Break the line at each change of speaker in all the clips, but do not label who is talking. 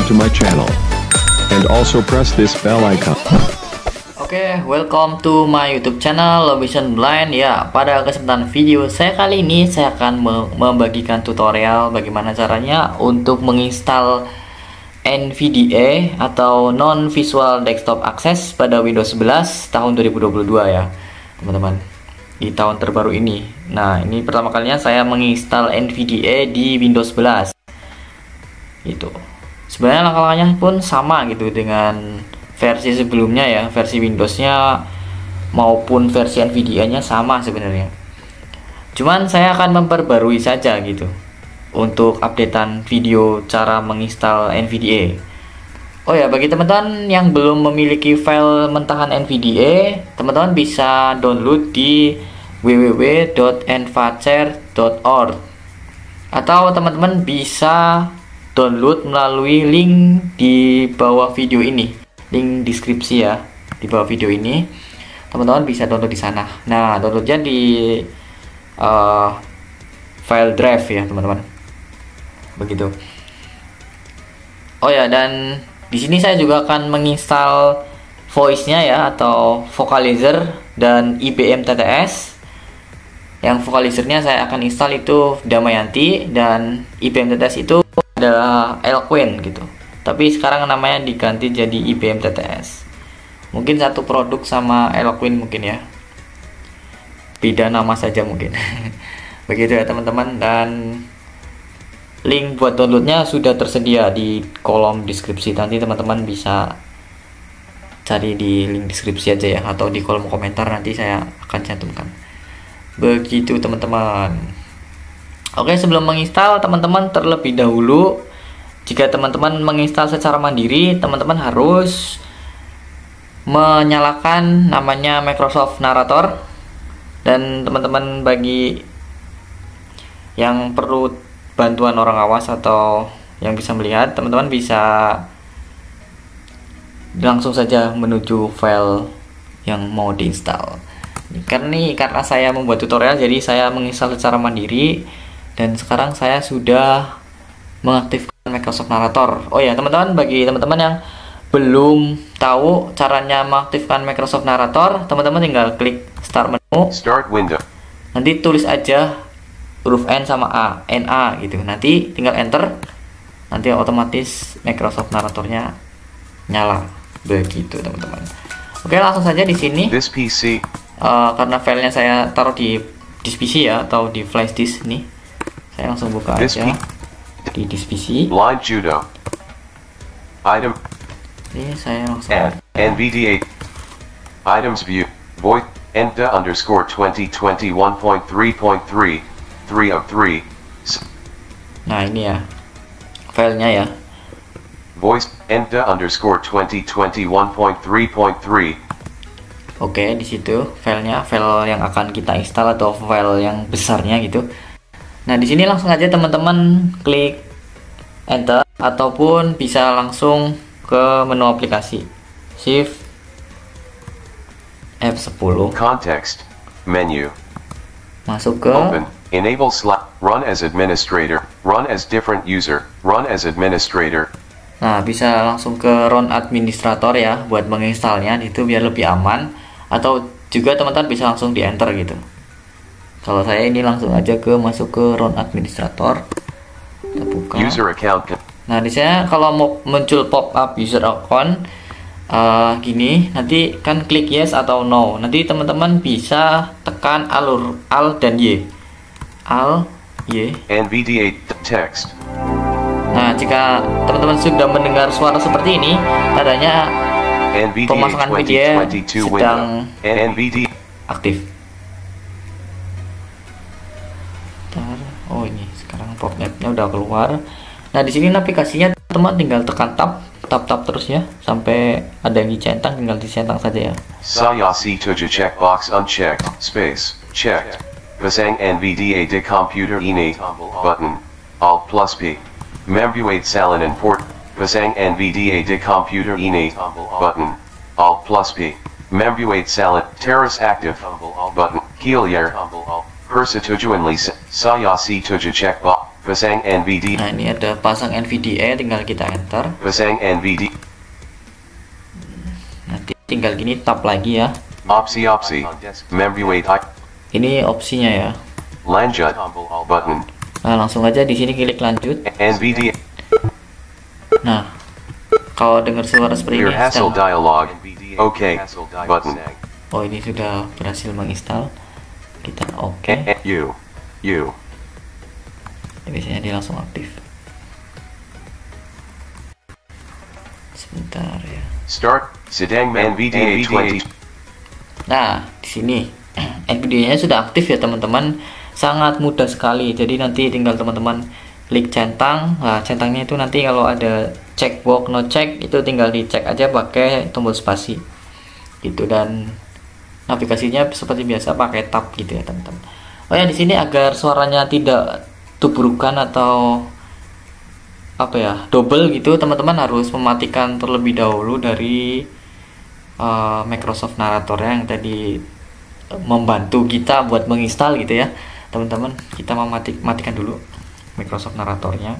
subscribe to my channel. And also press this bell icon.
Oke, welcome to my YouTube channel Lovision Blind. Ya, pada kesempatan video saya kali ini saya akan membagikan tutorial bagaimana caranya untuk menginstal NVDA atau Non Visual Desktop Access pada Windows 11 tahun 2022 ya, teman-teman. Di tahun terbaru ini. Nah, ini pertama kalinya saya menginstal NVDA di Windows 11. Gitu. Sebenarnya langkah-langkahnya pun sama gitu dengan versi sebelumnya ya, versi Windowsnya maupun versi NVDA-nya sama sebenarnya. Cuman saya akan memperbarui saja gitu untuk updatean video cara menginstal NVDA. Oh ya, bagi teman-teman yang belum memiliki file mentahan NVDA, teman-teman bisa download di www.envacer.org atau teman-teman bisa download melalui link di bawah video ini, link deskripsi ya, di bawah video ini teman-teman bisa download di sana. Nah, downloadnya di file drive ya teman-teman, begitu. Oh ya, dan di sini saya juga akan menginstal voice-nya ya, atau vocalizer dan IBM TTS. Yang vocalizer-nya saya akan install itu Damayanti, dan IBM TTS itu adalah Eloquent gitu. Tapi sekarang namanya diganti jadi IBM TTS. Mungkin satu produk sama Eloquent mungkin ya. Beda nama saja mungkin. Begitu ya teman-teman, dan link buat downloadnya sudah tersedia di kolom deskripsi. Nanti teman-teman bisa cari di link deskripsi aja ya, atau di kolom komentar nanti saya akan cantumkan. Begitu teman-teman. Oke, sebelum menginstal teman-teman terlebih dahulu, jika teman-teman menginstal secara mandiri, teman-teman harus menyalakan namanya Microsoft Narrator. Dan teman-teman bagi yang perlu bantuan orang awas atau yang bisa melihat, teman-teman bisa langsung saja menuju file yang mau diinstal. Karena saya membuat tutorial, jadi saya menginstal secara mandiri, dan sekarang saya sudah mengaktifkan Microsoft Narrator. Oh ya teman-teman, bagi teman-teman yang belum tahu caranya mengaktifkan Microsoft Narrator, teman-teman tinggal klik Start menu,
Start window.
nanti tulis aja huruf N sama A, NA gitu. Nanti tinggal enter, nanti otomatis Microsoft Narratornya nyala. Begitu teman-teman. Oke, langsung saja di sini.
This PC.
Karena filenya saya taruh di disk PC ya, atau di flash disk nih, saya langsung buka aja di disk PC.
Line judo. Item.
Ini saya langsung
NVDA. Items view. Void. Enda underscore 2021.3.3 3 of 3.
Nah ini ya filenya ya.
Voice. Enda underscore 2021.3.3.
Oke, di situ filenya, file yang akan kita install atau file yang besarnya gitu. Nah di sini langsung aja teman-teman klik enter, ataupun bisa langsung ke menu aplikasi, shift F10,
Context. Menu.
masuk ke
Open. Enable run as administrator. Run as different user. Run as administrator.
Nah, bisa langsung ke run administrator ya buat menginstalnya, itu biar lebih aman. Atau juga teman-teman bisa langsung di enter gitu. Kalau saya ini langsung aja masuk ke run administrator. Kita buka.
User account.
Nah, di sana kalau mau muncul pop up user account gini, nanti kan klik yes atau no. Nanti teman-teman bisa tekan Alt dan Y. Alt Y.
NVDA text.
Nah, jika teman-teman sudah mendengar suara seperti ini, tandanya
NVDA
pemasangan video
2022
sedang
window. NVDA.
aktif. Oh ini sekarang popmapnya udah keluar. Nah di sini navigasinya teman tinggal tekan tab terus ya, sampai ada yang dicentang, tinggal dicentang saja ya.
Sayasi tuja checkbox unchecked. Space. Checked. Pasang NVDA de computer ini. Button. Alt plus P. Membuate salin and port. Pasang NVDA de computer ini. Button. Alt plus P. Membuate salin. Terrace active. Button. Helier. Persa tujuanly. Sayasi tuja checkbox. Pasang NVD.
Nah, ini ada pasang NVDA, tinggal kita enter.
Pasang NVD.
Nanti tinggal gini tap lagi ya.
Opsi. Membuat
Ini opsinya ya.
Lanjut button.
Nah, langsung aja di sini klik lanjut.
NVD.
Nah, kalau dengar suara seperti
Clear
ini
hassle
sedang-
dialog. OK button.
oh, ini sudah berhasil menginstal. Kita oke.
U.
Biasanya dia langsung aktif. Sebentar ya.
Start sedang NVDA 20.
Nah, di sini NVDA-nya sudah aktif ya teman-teman. Sangat mudah sekali. Jadi nanti tinggal teman-teman klik centang. Nah, centangnya itu nanti kalau ada checkbox no check itu tinggal dicek aja pakai tombol spasi. Gitu, dan navigasinya seperti biasa pakai tab gitu ya teman-teman. Oh ya, di sini agar suaranya tidak tubrukan atau apa ya, double gitu, teman-teman harus mematikan terlebih dahulu dari Microsoft Narrator yang tadi membantu kita buat menginstal gitu ya teman-teman. Kita matikan dulu Microsoft Narratornya.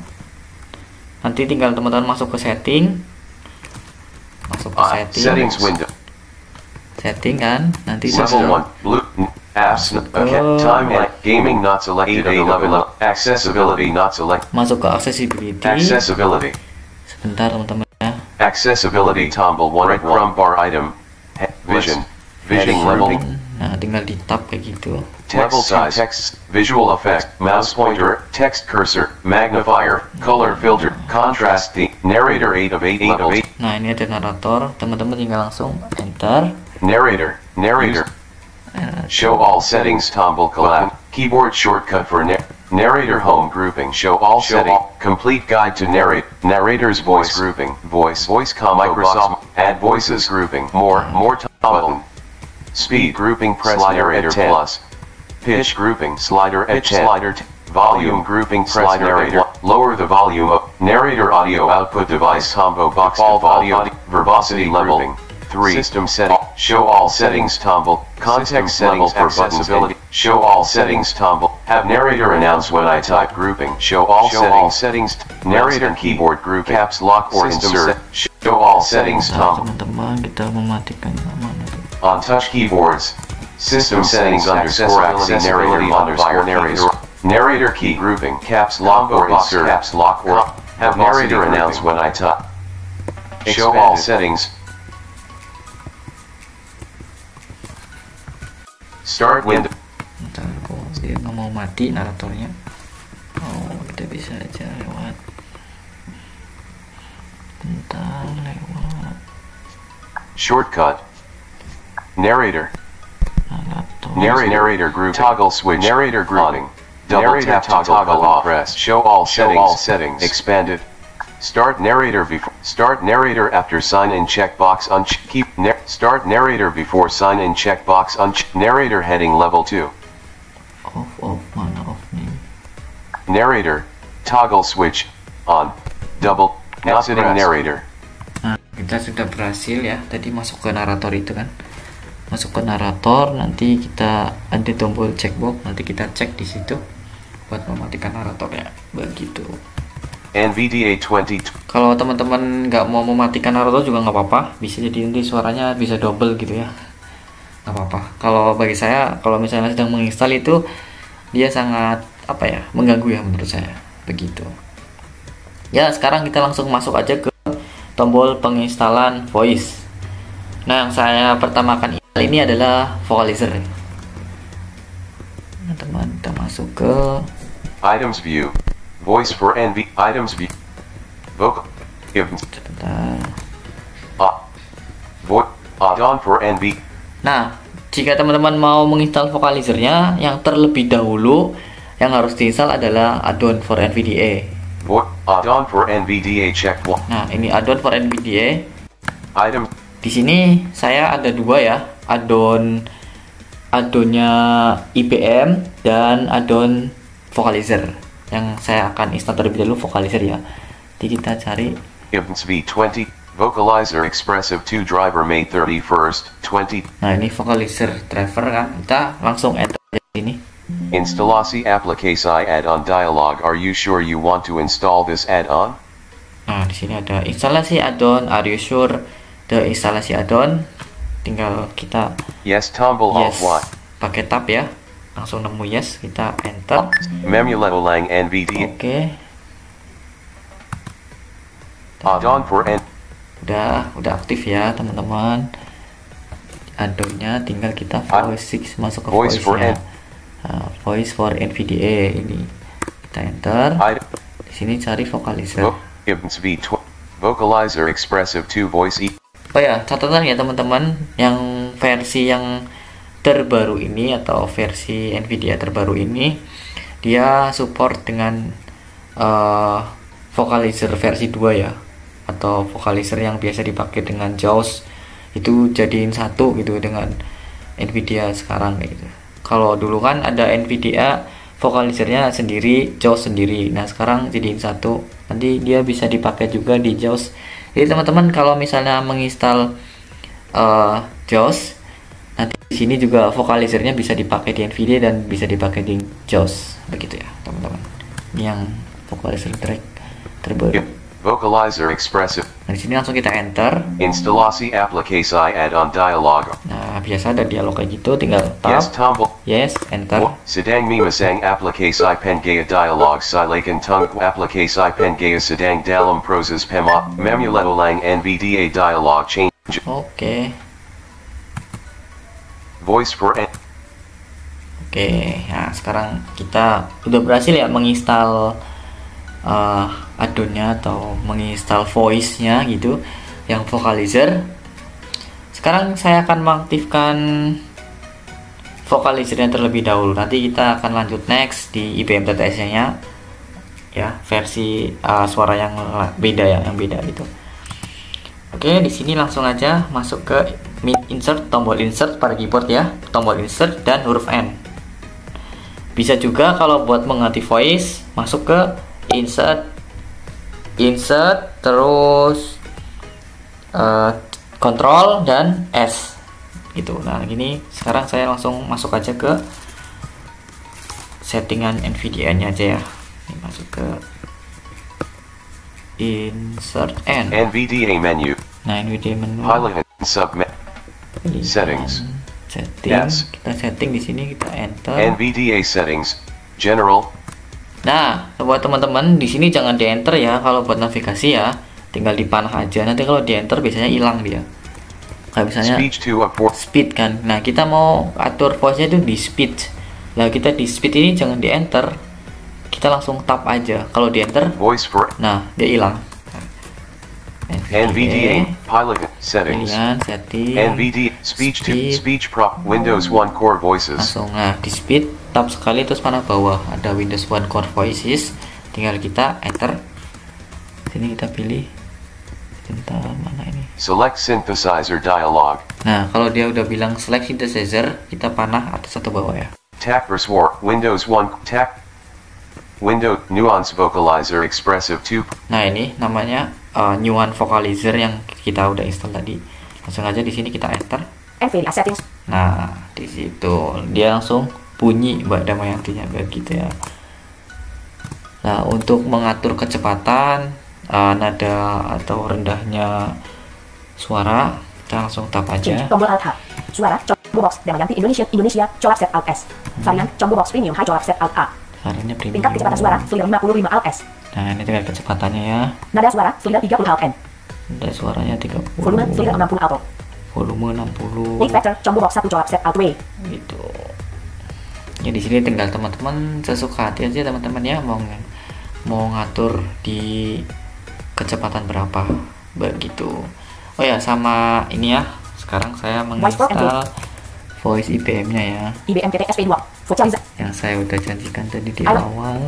Nanti tinggal teman-teman masuk ke setting,
Settings window.
setting kan, nanti
Level 1. Blue. Apps. Time and gaming not selected. A11. Accessibility not selected.
masuk ke accessibility.
Accessibility.
Sebentar teman-teman ya.
Accessibility tombol 1 from bar item. Vision level.
Nah, tinggal di tab kayak gitu.
Level size. Text. Visual effect. Mouse pointer. Text cursor. Magnifier. Color filter. Contrast theme. Narrator 8 of 8 level 8.
Nah, ini ada narator, teman-teman tinggal langsung enter.
Narrator. Show all settings tombol collab. Keyboard shortcut for narrator home grouping. Show all settings. Complete guide to narrator's voice grouping. Voice combo Microsoft. Add voices grouping. More button. Speed grouping. Press narrator plus. Pitch grouping. Slider at 10. Volume grouping. Press narrator. Lower the volume of narrator audio output device combo box. Default audio. Verbosity level. 3. System setting. Show all settings tombol. Context settings for accessibility. Show all settings tombol. Have narrator announce when I type grouping. Show all settings. Narrator keyboard group. Caps lock or insert. Show all settings
Nah,
tombol.
teman-teman kita mematikan mana tuh?
On touch keyboards. System settings underscore accessibility underscore narrator key grouping. Caps lock or insert. Caps lock or have narrator announce when I type. Show all settings. Start window.
Bentar, kok dia nggak mau mati naratornya. Oh, kita bisa aja lewat. Bentar, lewat
Shortcut. Narrator.
narator.
Narrator group. Toggle switch. Narrator grouping. Double tap to toggle off. Press. Show all settings. Expanded. Start narrator before. Start narrator after sign in checkbox on. Start narrator before sign in checkbox on. Narrator heading level 2.
Off, mana off nih?
Narrator. Toggle switch. On. Double. Now sitting narrator.
Nah, kita sudah berhasil ya. Tadi masuk ke narator itu kan. Masuk ke narator, nanti kita ada tombol checkbox, nanti kita cek di situ buat mematikan naratornya. Begitu.
NVDA 20.
Kalau teman-teman nggak mau mematikan narator juga nggak apa-apa, bisa jadi nanti suaranya bisa double gitu ya, nggak apa-apa. Kalau bagi saya, kalau misalnya sedang menginstal itu dia sangat apa ya, mengganggu ya menurut saya. Begitu ya. Sekarang kita langsung masuk aja ke tombol penginstalan voice. Nah, yang saya pertamakan ini adalah vocalizer. Nah, teman, kita masuk ke
Items view. Voice for NV. Items view. Vocal.
sebentar.
Add-on for NV.
Nah, jika teman-teman mau menginstal vocalizernya, yang terlebih dahulu yang harus diinstal adalah add-on for NVDA.
Add-on for NVDA check.
Nah, ini add-on for NVDA.
Item.
Di sini saya ada dua ya, add-onnya IBM dan add-on vocalizer. Yang saya akan install terlebih dahulu vocalizer ya. Jadi kita cari
Events V20. Vocalizer Expressive 2 Driver May 31st, 20.
Nah, ini vocalizer driver kan. Kita langsung enter di sini.
Instalasi aplikasi add-on dialog. Are you sure you want to install this add-on?
Nah, di sini ada instalasi add-on. Are you sure the instalasi add-on? Tinggal kita
Yes, tombol
yes,
alt Y.
pakai tab ya. Langsung nemu yes, kita enter.
Memulang NVDA.
Oke.
Add-on for N.
Udah aktif ya, teman-teman. Add-onnya tinggal kita voice 6 masuk ke
Voice for
voice-nya. Voice for NVDA ini. Kita enter. Di sini cari vocalizer.
Vocalizer Expressive 2 Voice E.
Oh ya, catatan ya teman-teman, yang versi yang terbaru ini atau versi NVIDIA terbaru ini dia support dengan vocalizer versi 2 ya, atau vocalizer yang biasa dipakai dengan JAWS itu jadiin satu gitu dengan NVIDIA sekarang gitu. Kalau dulu kan ada NVIDIA vocalizernya sendiri, JAWS sendiri. Nah, sekarang jadiin satu. Nanti dia bisa dipakai juga di JAWS. Jadi teman-teman kalau misalnya menginstal JAWS, nanti di sini juga vocalizernya bisa dipakai di NVIDIA dan bisa dipakai di JAWS, begitu ya teman-teman. Ini yang vocalizer track terbaru.
Vocalizer Expressive.
Nah, di sini langsung kita enter.
Instalasi aplikasi add-on dialog.
Nah, biasa ada dialog kayak gitu, tinggal
Yes,
tab.
tombol.
Yes, enter.
Sedang memasang aplikasi Pangea dialog. Silakan tunggu aplikasi Pangea sedang dalam proses memulang NVDA dialog change.
Oke.
Voice for N.
Oke, nah sekarang kita udah berhasil ya menginstal add-onnya atau menginstal voice-nya gitu, yang vocalizer. Sekarang saya akan mengaktifkan vocalizernya terlebih dahulu. Nanti kita akan lanjut next di IBM TTS-nya ya, versi suara yang beda ya, yang beda gitu. Oke, di sini langsung aja masuk ke insert, tombol insert pada keyboard ya, tombol insert dan huruf N. Bisa juga kalau buat mengganti voice masuk ke insert terus control dan S gitu. Nah, gini sekarang saya langsung masuk aja ke settingan NVIDIA nya aja ya. Ini masuk ke insert N.
NVDA menu.
Nah, NVIDIA menu.
Pilot submit. Settings.
Setting.
Yes.
Kita setting di sini, kita enter.
NVDA settings. General.
Nah, buat teman-teman di sini jangan di enter ya. Kalau buat navigasi ya, tinggal dipanah aja. Nanti kalau di enter biasanya hilang dia. Kayak misalnya
Speech to up for.
speed kan. Nah, kita mau atur voice-nya itu di speed. Nah, kita di speed ini jangan di enter. Kita langsung tap aja. Kalau di enter,
Voice for
nah dia hilang.
NVDA pilot settings.
Pilihan setting.
NVDA speech to speech prop Windows 1 core voices.
Langsung nah di speed tap sekali terus panah bawah ada Windows 1 Core Voices, tinggal kita enter. Sini kita pilih bentar mana ini.
Select synthesizer dialog.
Nah, kalau dia udah bilang select synthesizer, kita panah atas atau bawah ya.
Tap war Windows 1 tap Windows Nuance Vocalizer Expressive 2.
Nah, ini namanya Nuance Vocalizer yang kita udah install tadi. Langsung aja di sini kita enter.
NVIDIA settings.
Nah, di situ dia langsung bunyi Mbak Damayantinya begitu ya. Nah, untuk mengatur kecepatan nada atau rendahnya suara, kita langsung tap aja.
Tombol Alt H. Suara combo box Damayanti Indonesia colak set Alt S. Varian combo box premium high colak set Alt A.
Suaranya premium.
Tingkat kecepatan suara fluid 55 Alt S.
Nah, ini tingkat kecepatannya ya.
Nada suara fluid 30 Alt N.
Nada suaranya 30.
Volume fluid 60 Alt O.
Volume 60.
Pitch factor combo box 1 colak set Alt W.
Gitu. Ya di sini tinggal teman-teman sesuka hati aja teman-teman ya, mau ngatur di kecepatan berapa begitu. Oh ya, sama ini ya. Sekarang saya menginstal voice IBM-nya ya.
IBM TTS V2. Vocalizer.
Yang saya udah janjikan tadi di awal.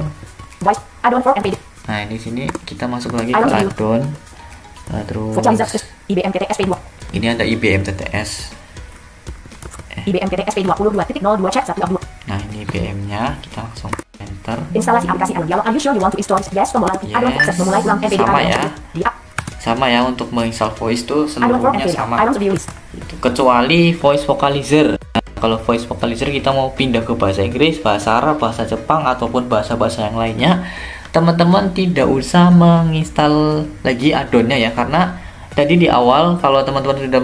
Voice add-on for NVIDIA.
Nah, ini sini kita masuk lagi ke add-on. Terus
Vocalizer IBM TTS V2.
ini ada IBM TTS.
IBM TTS V22.02 chat 1 2.
Nah, ini IBM-nya, kita langsung enter.
Instalasi aplikasi Alon dialog. Are you sure you want to install this? Yes, tombol Alt. Add-on for access memulai ulang NVIDIA.
Sama ya. Sama ya, untuk menginstal voice tuh
Add-on for
seluruhnya
NVIDIA.
sama.
Add-on to be released.
Kecuali voice vocalizer. Nah, kalau voice vocalizer kita mau pindah ke bahasa Inggris, bahasa Arab, bahasa Jepang ataupun bahasa-bahasa yang lainnya, teman-teman tidak usah menginstal lagi add-onnya ya, karena tadi di awal kalau teman-teman sudah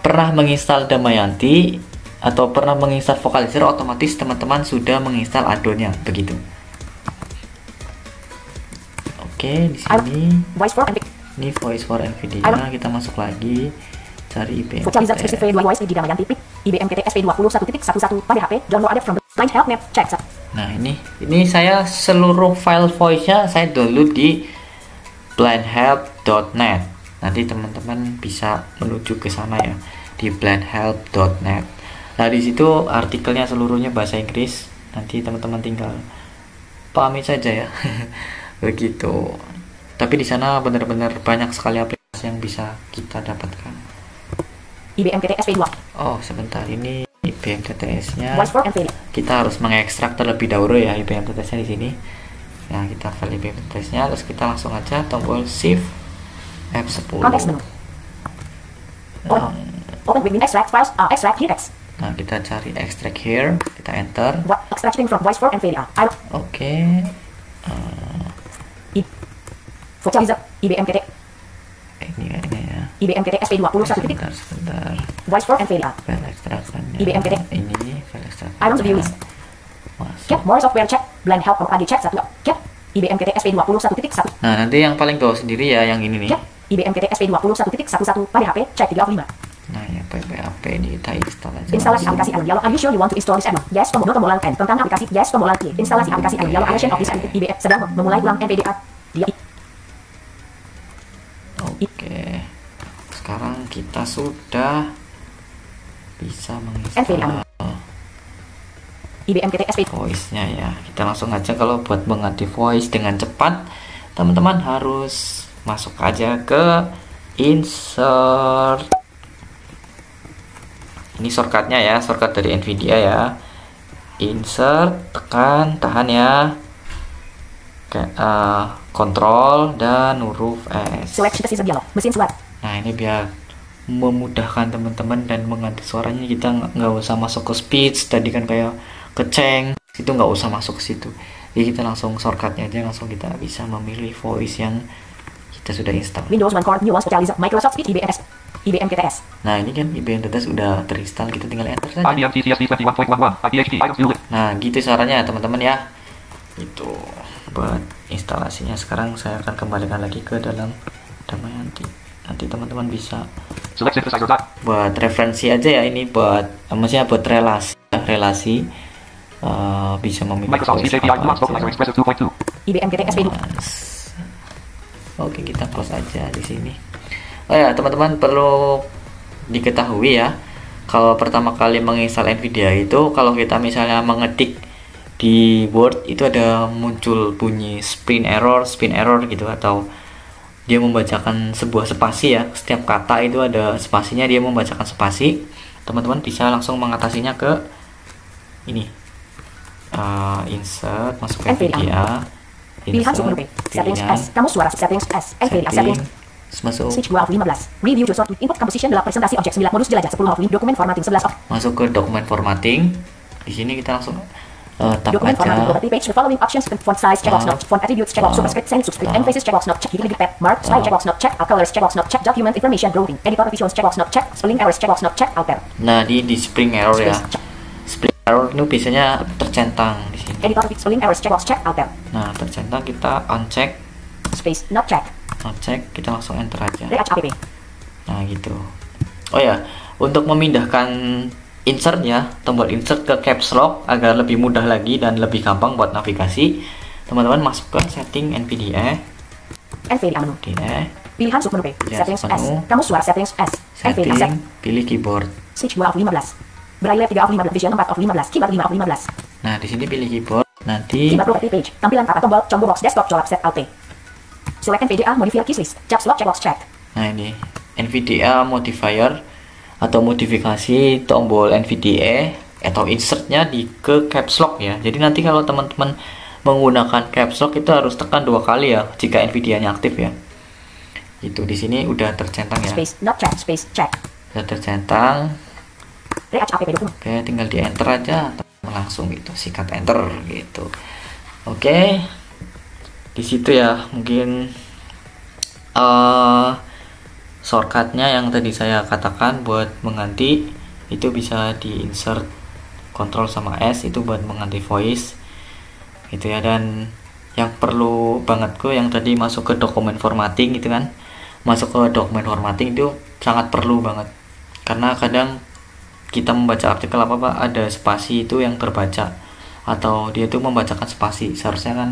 pernah menginstal Damayanti atau pernah menginstal vocalizer, otomatis teman-teman sudah menginstal add-onnya begitu. Oke, di sini ini voice for NVIDIA, kita masuk lagi, cari IBM
Vocalizer specified voice di Damayanti PIC IBM TTS V21.11 pada HP, downloaded from the blind help map check.
Nah, ini saya seluruh file voice-nya saya download di blindhelp.net. Nanti teman-teman bisa menuju ke sana ya, di blindhelp.net. Nah, di situ artikelnya seluruhnya bahasa Inggris. Nanti teman-teman tinggal pahami saja ya. Begitu. Tapi di sana benar-benar banyak sekali aplikasi yang bisa kita dapatkan.
IBM TTS V2.
Oh, sebentar, ini IBM TTS-nya.
Voice for NVIDIA.
Kita harus mengekstrak terlebih dahulu ya IBM TTS-nya di sini. Nah, kita file IBM TTS-nya, terus kita langsung aja tombol Shift F10.
Konteks menu. Open with extract files. Extract here X.
Nah, kita cari extract here, kita enter.
Extracting from voice for NVIDIA.
Oke.
Vocalizer IBM TT.
Ini ya.
IBM TTS V21.
Sebentar.
Voice for NVIDIA.
File ekstrakannya.
IBM TT.
Ini file ekstrak.
Items view list. Get more software check. Blind help AD check 1. Get IBM TTS V21.1.
Nah, nanti yang paling bawah sendiri ya, yang ini nih.
Get IBM TTS V21.11 pada HP check 355.
Nah, ya PPAP ini kita install aja.
Instalasi aplikasi Iron Yellow. Are you sure you want to install this add-on? Yes, tombol N. Tentang aplikasi. Yes, tombol Y. Instalasi aplikasi Iron Yellow. Version of this IBM sedang memulai ulang NVIDIA.
Oke. Sekarang kita sudah bisa menginstal
IBM TTS
voice-nya ya. Kita langsung aja, kalau buat mengganti voice dengan cepat, teman-teman harus masuk aja ke insert. Ini shortcutnya ya, shortcut dari NVIDIA ya. Insert, tekan, tahan ya. Control dan huruf S.
Selection dialog, mesin suara.
Nah, ini biar memudahkan teman-teman dan mengganti suaranya, kita nggak usah masuk ke speech tadi kan, kayak keceng itu nggak usah masuk ke situ. Jadi kita langsung shortcutnya aja, langsung kita bisa memilih voice yang kita sudah install.
Windows One Core New One Specializer Microsoft Speech IBM TTS.
Nah, ini kan IBM TTS udah terinstall, kita tinggal enter saja.
IBM TTS V21.11 IPHD items view list.
Nah, gitu caranya teman-teman ya. Itu buat instalasinya. Sekarang saya akan kembalikan lagi ke dalam Damayanti. Nanti teman-teman bisa
Select synthesizer dot.
buat referensi aja ya, ini buat maksudnya buat relasi bisa memilih
Microsoft
voice
Speech API
apa
Nuance Vocalizer
aja.
Expressive 2.2.
IBM TTS V2.
Oke, kita close aja di sini. Oh ya, teman-teman perlu diketahui ya, kalau pertama kali menginstal NVIDIA itu, kalau kita misalnya mengetik di Word itu ada muncul bunyi spin error gitu, atau dia membacakan sebuah spasi ya, setiap kata itu ada spasinya, dia membacakan spasi. Teman-teman bisa langsung mengatasinya ke ini, insert, masuk ke NVIDIA,
Pilihan sub menu Settings S. Kamus suara Settings S. NVIDIA Settings.
masuk
Switch 2 of 15. Review to sort input composition dalam presentasi objek 9 modus jelajah 10 of dokumen formatting 11 of.
masuk ke dokumen formatting. Di sini kita langsung tab
Dokumen formatting
aja.
property page. The following options: font size checkbox not, font attributes checkbox, superscript, sans subscript, emphasis checkbox not, check utility pad, mark, style checkbox not, check, colors checkbox not, check, document information grouping, editor options checkbox not, check, spelling errors checkbox not, check, alter.
Nah, di spring error ya.
Space, check.
Spring error itu biasanya tercentang di sini.
Editor spelling errors checkbox check, alter.
Nah, tercentang, kita uncheck,
Space not check.
uncheck, kita langsung enter aja.
React app.
Nah, gitu. Oh ya, untuk memindahkan insert ya, tombol insert ke caps lock agar lebih mudah lagi dan lebih gampang buat navigasi, teman-teman masuk ke setting NVDA.
NVDA menu. Pilihan sub menu
Pilihan
Settings S.
submenu.
Kamus suara Settings S. NVDA set.
Setting, pilih keyboard.
Switch 2 of 15. Braille 3 of 15. Vision 4 of 15. Keyboard 5 of 15.
Nah, di sini pilih keyboard. Nanti
Keyboard property page. Tampilan kata tombol combo box desktop colap set alt. Select NVDA modifier keys list. Caps lock checkbox check.
nah ini NVDA modifier atau modifikasi tombol NVDA atau insertnya ke caps lock ya. Jadi nanti kalau teman-teman menggunakan caps lock itu harus tekan 2 kali ya jika NVDA-nya aktif ya. Itu di sini udah tercentang ya.
Space not check. Space check.
Sudah tercentang.
RHAPP dokumen.
Oke, tinggal di enter aja langsung gitu, sikat enter gitu. Oke, di situ ya mungkin shortcutnya yang tadi saya katakan buat mengganti itu bisa di insert Ctrl sama S itu buat mengganti voice gitu ya. Dan yang perlu bangetku yang tadi masuk ke dokumen formatting gitu kan, masuk ke dokumen formatting itu sangat perlu banget, karena kadang kita membaca artikel apa ada spasi itu yang terbaca atau dia tuh membacakan spasi, seharusnya kan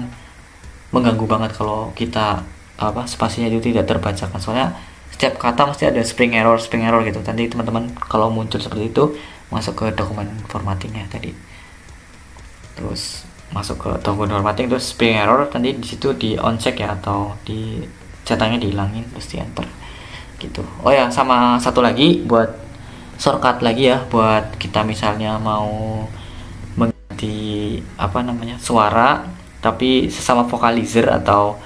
mengganggu banget kalau kita spasinya itu tidak terbacakan, soalnya setiap kata mesti ada spring error gitu. Nanti teman-teman kalau muncul seperti itu masuk ke dokumen formattingnya tadi, terus masuk ke dokumen formatting terus spring error, nanti di situ di on check ya, atau di cetaknya dihilangin terus di enter gitu. Oh ya, sama satu lagi buat shortcut lagi ya, buat kita misalnya mau mengganti suara tapi sesama vocalizer, atau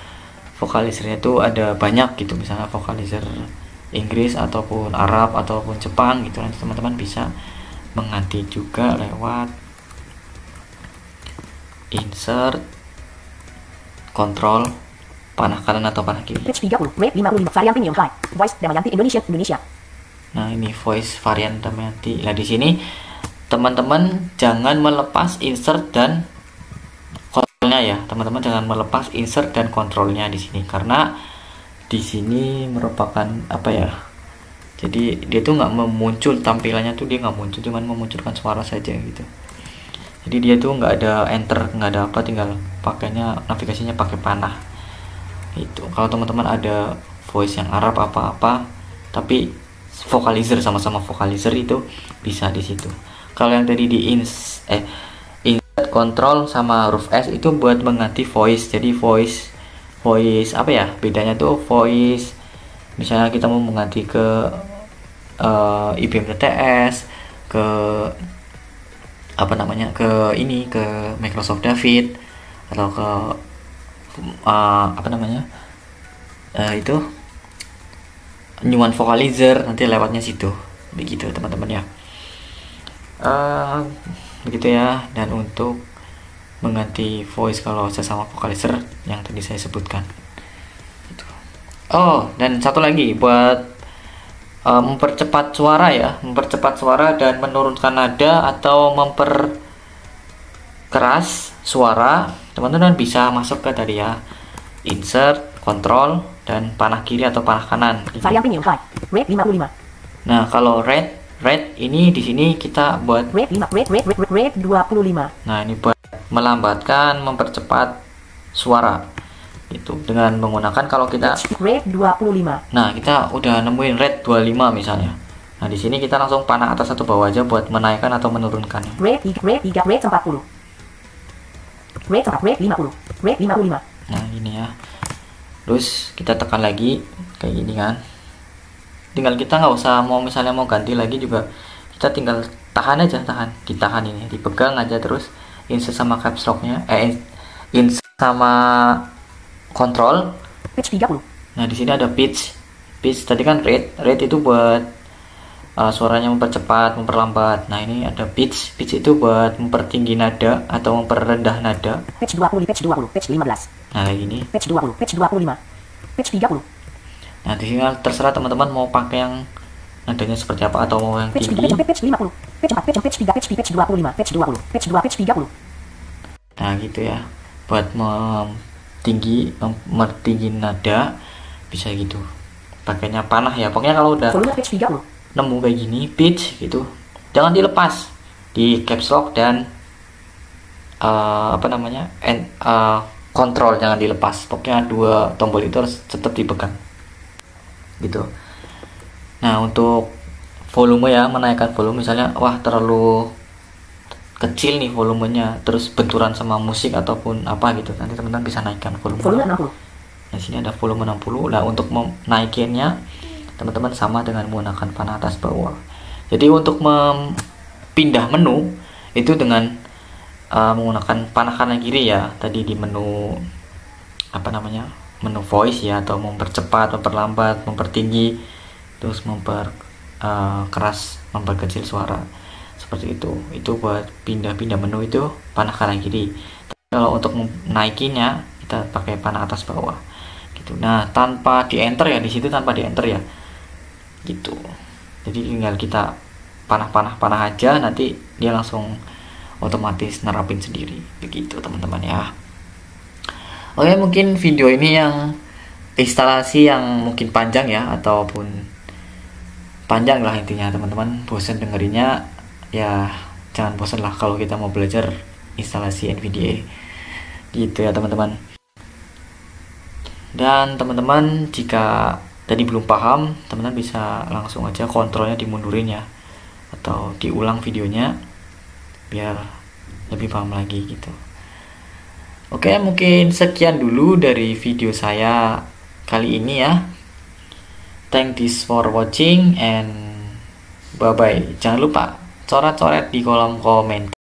vocalizernya itu ada banyak gitu, misalnya vocalizer Inggris ataupun Arab ataupun Jepang gitu, nanti teman-teman bisa mengganti juga lewat insert Ctrl panah kanan atau panah kiri.
Pitch 30, rate 55, varian premium fly. Voice Damayanti Indonesia.
Nah, ini voice varian Damayanti. Nah, di sini teman-teman jangan melepas insert dan kontrolnya ya. Teman-teman jangan melepas insert dan kontrolnya di sini, karena di sini merupakan jadi dia tuh nggak memuncul, tampilannya tuh dia nggak muncul, cuman memunculkan suara saja gitu. Jadi dia tuh nggak ada enter, nggak ada apa, tinggal pakainya navigasinya pakai panah itu. Kalau teman-teman ada voice yang Arab apa tapi vocalizer, sama-sama vocalizer, itu bisa di situ. Kalau yang tadi di insert control sama huruf S itu buat mengganti voice. Jadi voice bedanya tuh voice misalnya kita mau mengganti ke IBM TTS, ke ke Microsoft David, atau ke itu Nuance Vocalizer, nanti lewatnya situ begitu teman-teman ya. Begitu ya. Dan untuk mengganti voice kalau sesama vocalizer yang tadi saya sebutkan gitu. Oh, dan satu lagi buat mempercepat suara dan menurunkan nada atau memperkeras suara, teman-teman bisa masuk ke tadi ya, insert, control, dan panah kiri atau panah kanan gitu.
Varian premium fly, rate 55.
Nah, kalau rate ini di sini kita buat
rate 25.
Nah, ini buat melambatkan, mempercepat suara itu dengan menggunakan, kalau kita
rate 25.
Nah, kita udah nemuin rate 25 misalnya. Nah, di sini kita langsung panah atas atau bawah aja buat menaikkan atau menurunkan.
Rate 40. Rate 50. Rate 55.
Nah, ini ya. Terus kita tekan lagi kayak gini kan. Tinggal kita nggak usah misalnya mau ganti lagi juga, kita tinggal tahan aja, ditahan ini, dipegang aja terus insert sama caps lock-nya, insert sama kontrol.
Pitch 30.
Nah, di sini ada pitch tadi kan rate itu buat suaranya mempercepat, memperlambat. Nah, ini ada pitch itu buat mempertinggi nada atau memperrendah nada.
Pitch 20, pitch 15.
Nah, kayak gini.
Pitch 20, pitch 25. Pitch 30.
Nah, di sini terserah teman-teman mau pakai yang nadanya seperti apa atau mau yang tinggi.
Pitch 50. Pitch 4, pitch 3, pitch 25, pitch 20, pitch 2, pitch 30.
Nah, gitu ya. Buat mertinggi nada bisa gitu. Pakainya panah ya. Pokoknya kalau udah
Volume pitch 30.
nemu kayak gini pitch gitu, jangan dilepas, di caps lock dan kontrol jangan dilepas. Pokoknya dua tombol itu harus tetap dipegang gitu. Nah, untuk volume ya, menaikkan volume misalnya terlalu kecil nih volumenya, terus benturan sama musik ataupun apa gitu, nanti teman-teman bisa naikkan volume
60.
Nah, sini ada volume 60. Nah, untuk menaikinnya teman-teman sama dengan menggunakan panah atas bawah. Jadi untuk pindah menu itu dengan menggunakan panah kanan kiri ya, tadi di menu menu voice ya, atau mempercepat, memperlambat, mempertinggi, terus memperkeras, memperkecil suara. seperti itu buat pindah-pindah menu itu panah kanan kiri. Kalau untuk menaikinya kita pakai panah atas bawah gitu. Nah, tanpa di enter ya, di situ tanpa di enter ya gitu. Jadi tinggal kita panah aja, nanti dia langsung otomatis nerapin sendiri begitu teman-teman ya. Oke, mungkin video ini yang instalasi yang mungkin panjang ya, ataupun panjang lah intinya teman-teman. Bosan dengerinnya ya, jangan bosan lah kalau kita mau belajar instalasi NVDA gitu ya teman-teman. Dan teman-teman jika tadi belum paham, teman-teman bisa langsung aja kontrolnya dimundurin ya, atau diulang videonya biar lebih paham lagi gitu. Oke, mungkin sekian dulu dari video saya kali ini ya. Thanks for watching and bye bye. Jangan lupa coret-coret di kolom komentar.